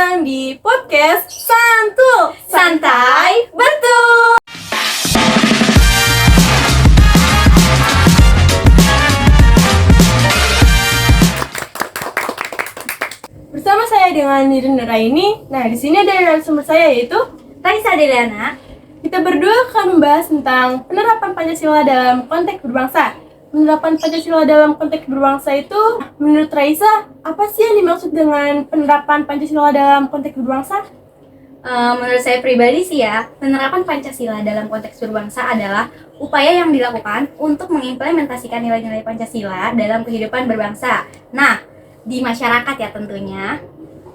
datang di podcast Santu Santai Betul. Bersama saya dengan Nirin Nuraini. Nah, di sini ada narasumber saya yaitu Raisa Delana. kita berdua akan membahas tentang penerapan Pancasila dalam konteks berbangsa. Penerapan Pancasila dalam konteks berbangsa itu, menurut Raisa, apa sih yang dimaksud dengan penerapan Pancasila dalam konteks berbangsa? Menurut saya pribadi sih ya, penerapan Pancasila dalam konteks berbangsa adalah upaya yang dilakukan untuk mengimplementasikan nilai-nilai Pancasila dalam kehidupan berbangsa. Nah, di masyarakat ya tentunya.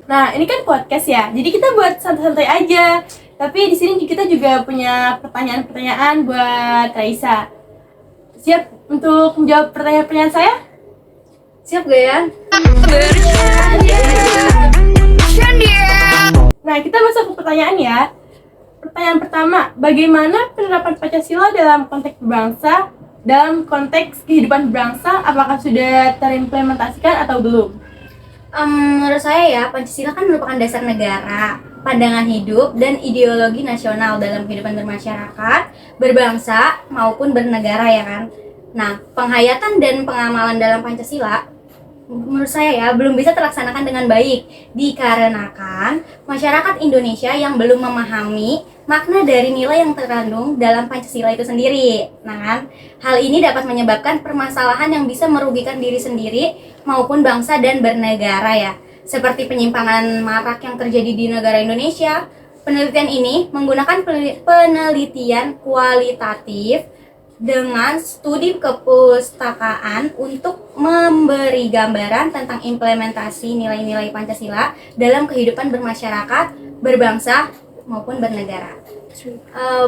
Nah, ini kan podcast ya, jadi kita buat santai-santai aja. Tapi di sini kita juga punya pertanyaan-pertanyaan buat Raisa. Siap untuk menjawab pertanyaan-pertanyaan saya? Siap gak ya? Nah, kita masuk ke pertanyaan ya. Pertanyaan pertama, bagaimana penerapan Pancasila dalam konteks berbangsa, dalam konteks kehidupan berbangsa, apakah sudah terimplementasikan atau belum? Menurut saya ya, Pancasila kan merupakan dasar negara, pandangan hidup, dan ideologi nasional dalam kehidupan bermasyarakat, berbangsa, maupun bernegara ya kan. Nah, penghayatan dan pengamalan dalam Pancasila menurut saya ya belum bisa terlaksanakan dengan baik dikarenakan masyarakat Indonesia yang belum memahami makna dari nilai yang terkandung dalam Pancasila itu sendiri. Nah kan, hal ini dapat menyebabkan permasalahan yang bisa merugikan diri sendiri maupun bangsa dan bernegara ya, seperti penyimpangan marak yang terjadi di negara Indonesia. Penelitian ini menggunakan penelitian kualitatif dengan studi kepustakaan untuk memberi gambaran tentang implementasi nilai-nilai Pancasila dalam kehidupan bermasyarakat, berbangsa, maupun bernegara.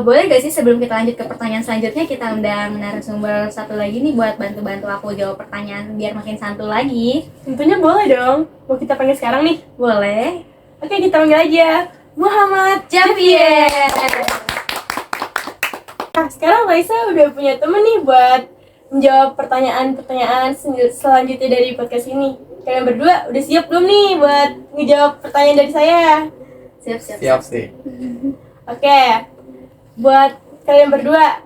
Boleh gak sih sebelum kita lanjut ke pertanyaan selanjutnya, kita undang narasumber satu lagi nih buat bantu-bantu aku jawab pertanyaan biar makin santu lagi? Tentunya boleh dong. Mau kita panggil sekarang nih? Boleh. Oke, kita panggil aja Muhammad Javier. Nah, sekarang Raisa udah punya temen nih buat menjawab pertanyaan-pertanyaan selanjutnya dari podcast ini. Kalian berdua udah siap belum nih buat ngejawab pertanyaan dari saya? Siap. sih. Oke, buat kalian berdua,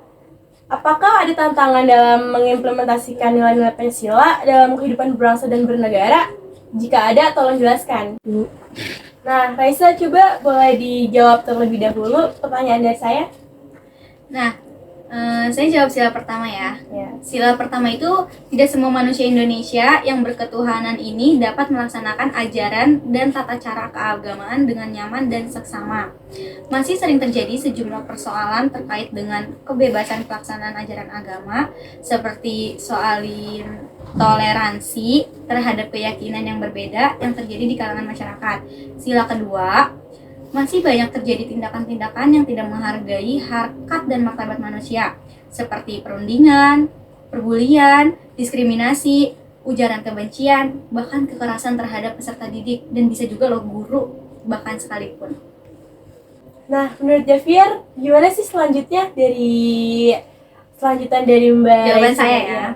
apakah ada tantangan dalam mengimplementasikan nilai-nilai Pancasila dalam kehidupan berbangsa dan bernegara? Jika ada, tolong jelaskan. Nah, Raisa coba boleh dijawab terlebih dahulu pertanyaan dari saya. Nah, saya jawab sila pertama ya. Ya. Sila pertama itu, tidak semua manusia Indonesia yang berketuhanan ini dapat melaksanakan ajaran dan tata cara keagamaan dengan nyaman dan seksama. Masih sering terjadi sejumlah persoalan terkait dengan kebebasan pelaksanaan ajaran agama, seperti soalin toleransi terhadap keyakinan yang berbeda yang terjadi di kalangan masyarakat. Sila kedua, masih banyak terjadi tindakan-tindakan yang tidak menghargai harkat dan martabat manusia, seperti perundingan, perbulian, diskriminasi, ujaran kebencian, bahkan kekerasan terhadap peserta didik, dan bisa juga loh guru, bahkan sekalipun. Nah, menurut Javier, gimana sih selanjutnya selanjutan dari Mbak Jawaban Raisa saya ya.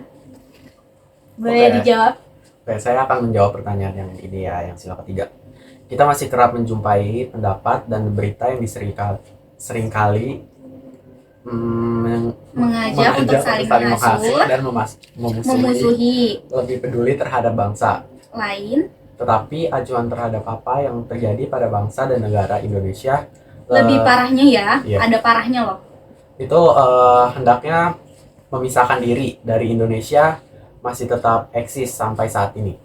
Boleh Oke. dijawab? Oke, saya akan menjawab pertanyaan yang ini ya, yang sila ketiga. Kita masih kerap menjumpai pendapat dan berita yang seringkali Mengajak untuk saling menghasut menghasut, dan memusuhi lebih peduli terhadap bangsa. lain, Tetapi acuan terhadap apa yang terjadi pada bangsa dan negara Indonesia lebih parahnya ya, iya. ada parahnya loh. itu hendaknya memisahkan diri dari Indonesia masih tetap eksis sampai saat ini.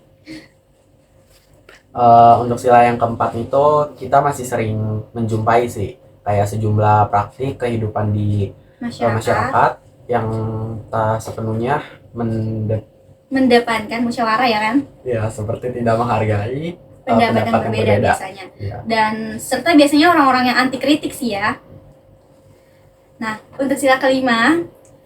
Untuk sila yang keempat itu kita masih sering menjumpai sih kayak sejumlah praktik kehidupan di masyarakat yang tak sepenuhnya mendepankan musyawarah ya kan, ya seperti tidak menghargai pendapat yang berbeda biasanya. Ya. Dan serta biasanya orang-orang yang anti kritik sih ya. Nah, untuk sila kelima,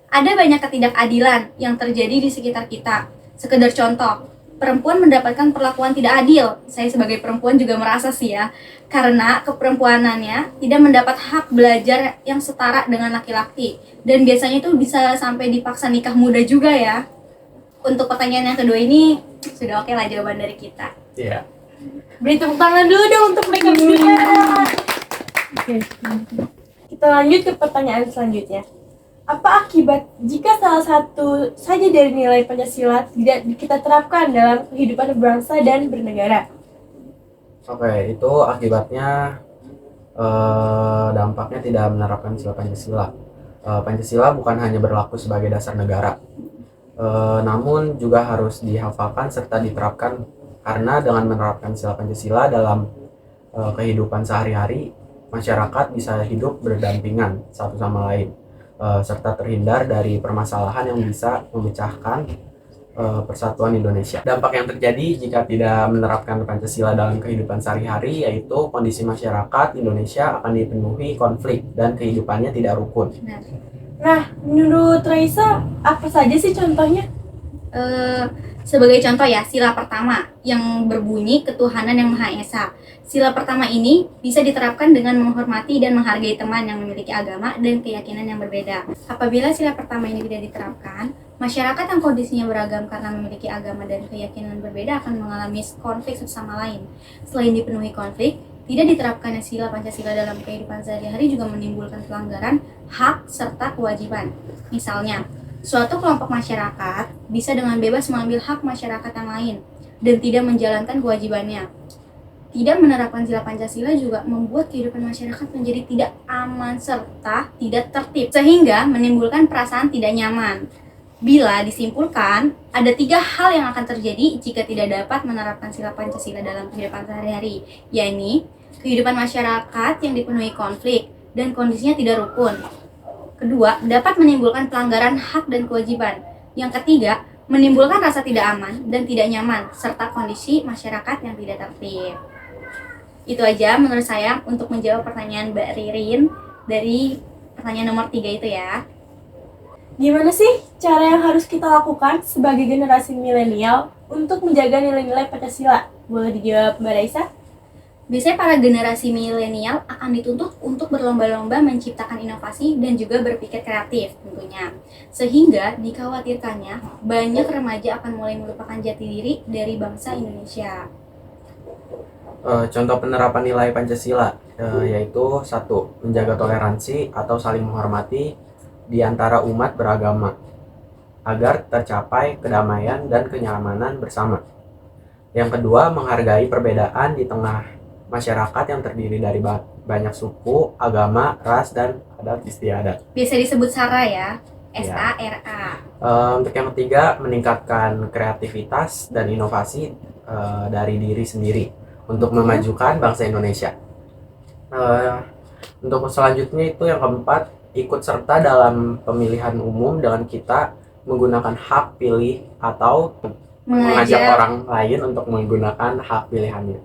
ada banyak ketidakadilan yang terjadi di sekitar kita. Sekedar contoh, perempuan mendapatkan perlakuan tidak adil. Saya sebagai perempuan juga merasa sih ya, karena keperempuanannya tidak mendapat hak belajar yang setara dengan laki-laki. Dan biasanya itu bisa sampai dipaksa nikah muda juga ya. Untuk pertanyaan yang kedua ini, sudah oke lah jawaban dari kita. Iya. Beri tepuk tangan dulu dong untuk mereka berdua. Kita lanjut ke pertanyaan selanjutnya. Apa akibat jika salah satu saja dari nilai Pancasila tidak kita terapkan dalam kehidupan berbangsa dan bernegara? Oke, itu akibatnya dampaknya tidak menerapkan sila Pancasila. Pancasila bukan hanya berlaku sebagai dasar negara, namun juga harus dihafalkan serta diterapkan, karena dengan menerapkan sila Pancasila dalam kehidupan sehari-hari, masyarakat bisa hidup berdampingan satu sama lain, serta terhindar dari permasalahan yang bisa memecahkan persatuan Indonesia. Dampak yang terjadi jika tidak menerapkan Pancasila dalam kehidupan sehari-hari yaitu kondisi masyarakat Indonesia akan dipenuhi konflik dan kehidupannya tidak rukun. Nah, menurut Raisa, apa saja sih contohnya? Sebagai contoh ya, sila pertama yang berbunyi ketuhanan yang Maha Esa. Sila pertama ini bisa diterapkan dengan menghormati dan menghargai teman yang memiliki agama dan keyakinan yang berbeda. Apabila sila pertama ini tidak diterapkan, masyarakat yang kondisinya beragam karena memiliki agama dan keyakinan berbeda akan mengalami konflik satu sama lain. Selain dipenuhi konflik, tidak diterapkannya sila Pancasila dalam kehidupan sehari-hari juga menimbulkan pelanggaran hak serta kewajiban. Misalnya, suatu kelompok masyarakat bisa dengan bebas mengambil hak masyarakat yang lain dan tidak menjalankan kewajibannya. Tidak menerapkan sila Pancasila juga membuat kehidupan masyarakat menjadi tidak aman serta tidak tertib, sehingga menimbulkan perasaan tidak nyaman. Bila disimpulkan, ada 3 hal yang akan terjadi jika tidak dapat menerapkan sila Pancasila dalam kehidupan sehari-hari, yaitu kehidupan masyarakat yang dipenuhi konflik dan kondisinya tidak rukun. Kedua, dapat menimbulkan pelanggaran hak dan kewajiban. Yang ketiga, menimbulkan rasa tidak aman dan tidak nyaman, serta kondisi masyarakat yang tidak tertib. Itu aja menurut saya untuk menjawab pertanyaan Mbak Ririn dari pertanyaan nomor 3 itu ya. Gimana sih cara yang harus kita lakukan sebagai generasi milenial untuk menjaga nilai-nilai Pancasila? Boleh dijawab Mbak Raisa? Biasanya para generasi milenial akan dituntut untuk berlomba-lomba menciptakan inovasi dan juga berpikir kreatif tentunya. Sehingga dikhawatirkannya banyak remaja akan mulai melupakan jati diri dari bangsa Indonesia. Contoh penerapan nilai Pancasila yaitu 1. Menjaga toleransi atau saling menghormati di antara umat beragama agar tercapai kedamaian dan kenyamanan bersama. Yang kedua, menghargai perbedaan di tengah masyarakat yang terdiri dari banyak suku, agama, ras, dan adat istiadat. Biasa disebut SARA ya, SARA. Untuk yang ketiga, meningkatkan kreativitas dan inovasi dari diri sendiri untuk memajukan bangsa Indonesia. Untuk selanjutnya itu yang keempat, ikut serta dalam pemilihan umum dengan kita menggunakan hak pilih atau mengajak orang lain untuk menggunakan hak pilihannya.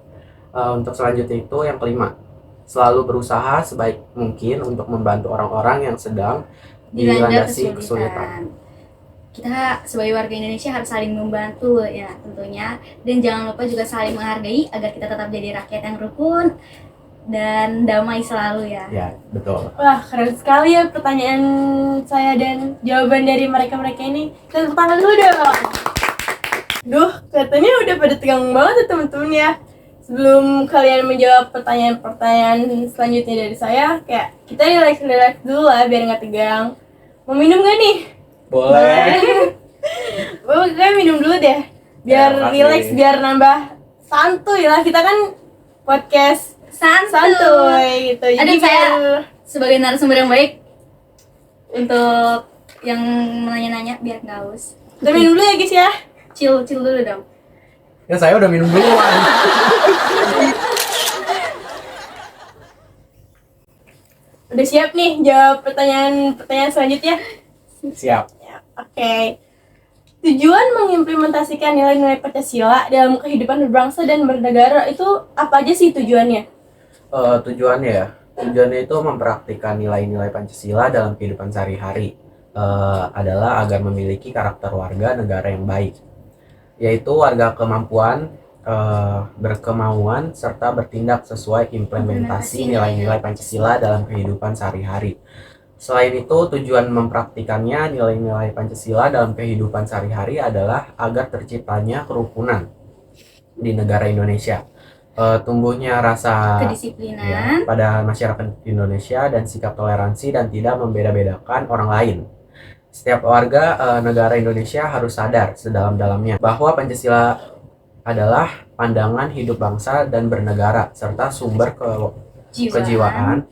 Untuk selanjutnya itu yang kelima, selalu berusaha sebaik mungkin untuk membantu orang-orang yang sedang dilandasi kesulitan. Kita sebagai warga Indonesia harus saling membantu ya tentunya, dan jangan lupa juga saling menghargai agar kita tetap jadi rakyat yang rukun dan damai selalu ya. Ya, betul. Wah, keren sekali ya pertanyaan saya dan jawaban dari mereka-mereka ini. Kita tepuk tangan dulu dong. Duh, katanya udah pada tegang banget ya teman-teman ya. Sebelum kalian menjawab pertanyaan-pertanyaan selanjutnya dari saya, kayak kita relax dulu lah biar nggak tegang. Mau minum nggak nih? Boleh. Boleh minum dulu deh. Biar Ya, relax, biar nambah santuy lah. Kita kan podcast santuy gitu. Ada saya sebagai narasumber yang baik untuk yang menanya-nanya biar nggak haus. Kita minum dulu ya guys ya. Chill dulu dong. Ya, saya udah minum duluan. Udah siap nih jawab pertanyaan selanjutnya? Siap. Ya, oke. Tujuan mengimplementasikan nilai-nilai Pancasila dalam kehidupan berbangsa dan bernegara itu apa aja sih tujuannya? Tujuannya itu mempraktikkan nilai-nilai Pancasila dalam kehidupan sehari-hari, adalah agar memiliki karakter warga negara yang baik, yaitu warga kemampuan, berkemauan, serta bertindak sesuai implementasi nilai-nilai Pancasila dalam kehidupan sehari-hari. Selain itu, tujuan mempraktikannya nilai-nilai Pancasila dalam kehidupan sehari-hari adalah agar terciptanya kerukunan di negara Indonesia, tumbuhnya rasa kedisiplinan, pada masyarakat Indonesia dan sikap toleransi dan tidak membeda-bedakan orang lain. Setiap warga negara Indonesia harus sadar sedalam-dalamnya bahwa Pancasila adalah pandangan hidup bangsa dan bernegara serta sumber kejiwaan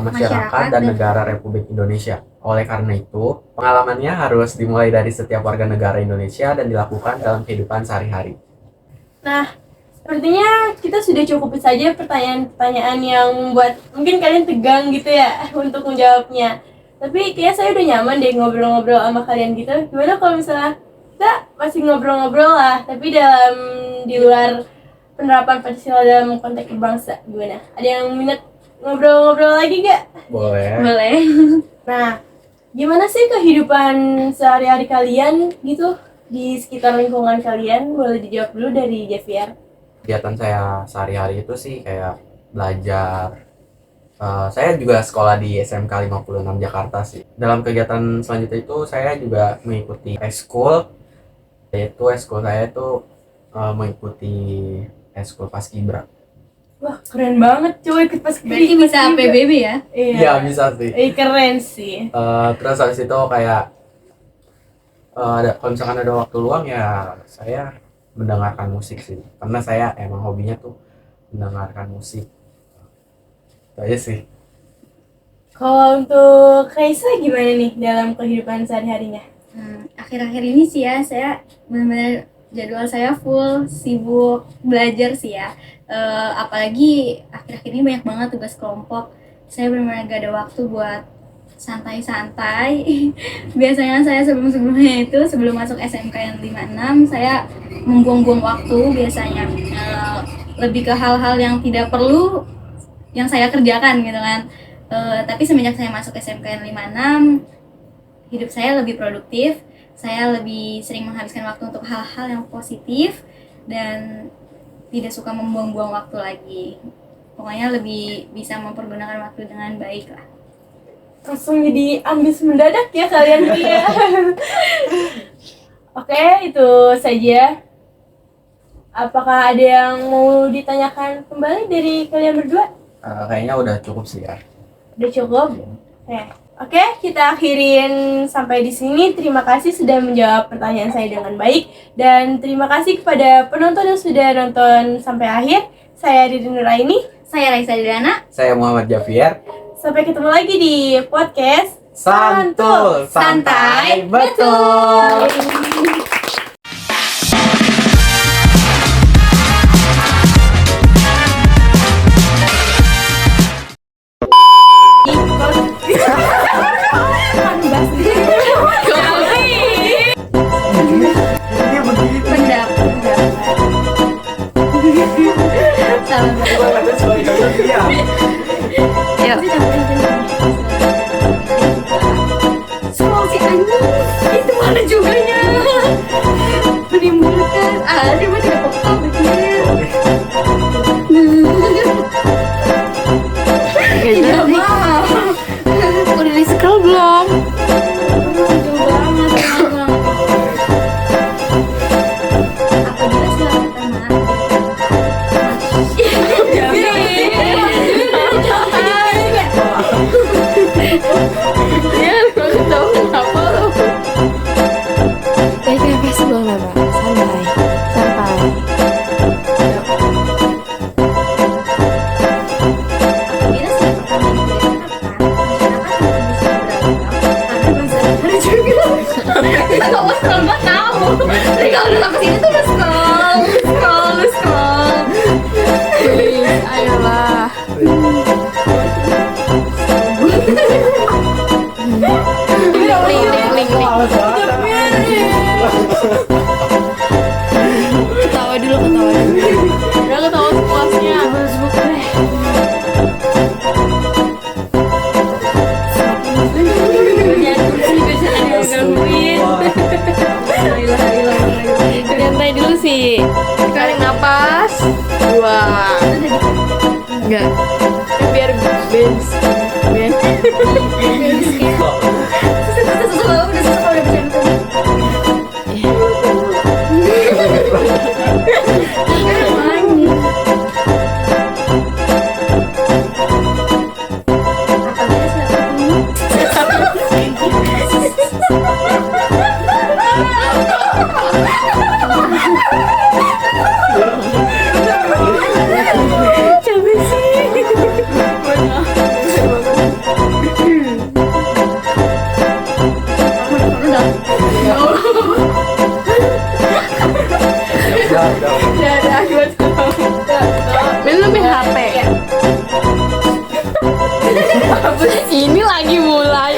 masyarakat dan negara Republik Indonesia. Oleh karena itu, pengalamannya harus dimulai dari setiap warga negara Indonesia dan dilakukan dalam kehidupan sehari-hari. Nah, sepertinya kita sudah cukup saja pertanyaan-pertanyaan yang membuat mungkin kalian tegang gitu ya untuk menjawabnya. Tapi kayak saya udah nyaman deh ngobrol-ngobrol sama kalian gitu. Gimana kalau misalnya kita masih ngobrol-ngobrol lah, tapi di luar penerapan Pancasila dalam konteks berbangsa, gimana? Ada yang minat ngobrol-ngobrol lagi gak? Boleh. boleh. Nah, gimana sih kehidupan sehari-hari kalian gitu di sekitar lingkungan kalian? Boleh dijawab dulu dari Javier. Kegiatan saya sehari-hari itu sih kayak belajar. Saya juga sekolah di SMK 56 Jakarta sih. Dalam kegiatan selanjutnya itu saya juga mengikuti eskul, yaitu eskul saya itu mengikuti eskul Paskibra. Wah, keren banget cuy ikut pas Berarti bisa PBB ya? Iya bisa sih. Keren sih. Terus habis itu kayak kalau misalkan ada waktu luang ya saya mendengarkan musik sih, karena saya emang hobinya tuh mendengarkan musik. Itu aja sih. Kalau untuk Kaisa gimana nih dalam kehidupan sehari-harinya? Akhir-akhir ini sih ya, saya benar-benar jadwal saya full sibuk belajar sih ya. Apalagi akhir-akhir ini banyak banget tugas kelompok. Saya benar-benar gak ada waktu buat santai-santai. Biasanya saya sebelum-sebelumnya itu, sebelum masuk SMK yang 56, saya membuang-buang waktu biasanya. Lebih ke hal-hal yang tidak perlu yang saya kerjakan gitu kan. Tapi semenjak saya masuk SMK yang 56, hidup saya lebih produktif. Saya lebih sering menghabiskan waktu untuk hal-hal yang positif dan tidak suka membuang-buang waktu lagi. Pokoknya lebih bisa mempergunakan waktu dengan baik lah. Langsung jadi ambis mendadak ya kalian ya. Oke, itu saja. Apakah ada yang mau ditanyakan kembali dari kalian berdua? Kayaknya udah cukup sih ya. Udah cukup? Oke, kita akhirin sampai di sini. Terima kasih sudah menjawab pertanyaan saya dengan baik. Dan terima kasih kepada penonton yang sudah nonton sampai akhir. Saya Didi Nuraini. Saya Raisa Didana. Saya Muhammad Javier. Sampai ketemu lagi di podcast Santul, santai, betul. Yuk. Scroll si anjing. Itu mana juganya? Menimbulkan. Dia mah tidak peka begitu. Tidak mau. Udah di scroll belum? Jauh banget. Apabila sudah pertama. Ya, aku tahu kenapa lo. Baik, sebelum apa? Santai, santai. Apabila sudah pertama ditetapkan, masyarakat bisa beragam karena bangsa negara juga. Kita nggak mau scroll, nggak tahu. Jadi kalau udah sampai sini tuh udah scroll. Please, ayolah. Link. Ketawa dulu. Udah ketawa sepuasnya. Santai dulu sih. Tarik napas. 2. Enggak. Biar bench. Udah Capek sih. Udah. Ben lu main HP. Ini lagi mulai.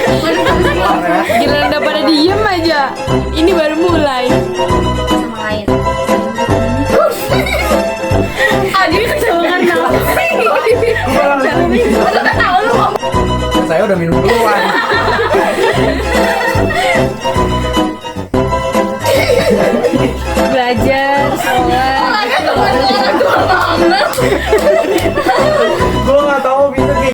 Giliran udah pada diem aja. Ini baru mulai. Sama lain. Adi kecolongan Saya udah minum duluan. Belajar, sekolah. Gue nggak tahu